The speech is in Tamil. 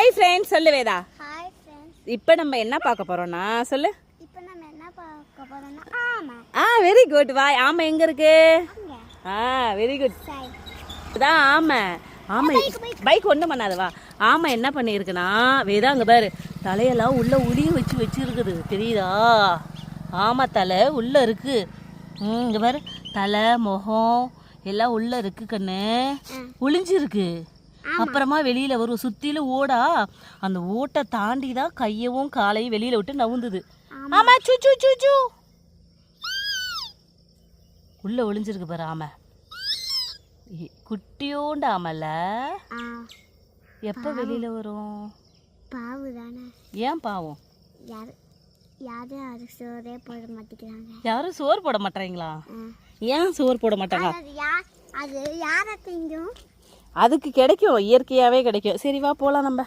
ஹாய் ஃப்ரெண்ட்ஸ் சொல்லு வேதா. Hi friends. இப்போ நம்ம என்ன பார்க்க போறோம்னா சொல்லு. இப்போ நம்ம என்ன பார்க்க போறோம்னா ஆமை. Very good. வா, ஆமை எங்க இருக்கு? Very good. இதான் ஆமை. ஆமை பைக் ஒன்றும் பண்ணாது. வா, ஆமை என்ன பண்ணியிருக்குன்னா வேதா அங்கே பாரு, தலையெல்லாம் உள்ள உளிய வச்சு இருக்குது, தெரியுதா? ஆமை தலை உள்ள இருக்கு. இங்கே பாரு, தலை முகம் எல்லாம் உள்ள இருக்கு கண்ணு, ஒளிஞ்சிருக்கு. அப்புறமா வெளியில வரும், சுத்தில ஓடா, அந்த ஓட்டை தாண்டி தான் கையவும் காலையும் வெளியில விட்டு நவுந்துது. ஆமா, சூ சூ சூ சூ உள்ள ஒளிஞ்சிருக்கு பாரு ஆமை. குட்டியோண்டு ஆமல்ல, எப்ப வெளியில வரும்? பாவு தானே. ஏன் பாவம்? யாரும் அது சோறே போட மாட்டேங்கிறாங்க. யாரும் சோறு போட மாட்டாங்களா? ஏன் சோறு போட மாட்டாங்க? அது யாரை திங்கும்? அதுக்கு கிடைக்கும், இயற்கையாவே கிடைக்கும். சரி வா போலாம் நம்ம.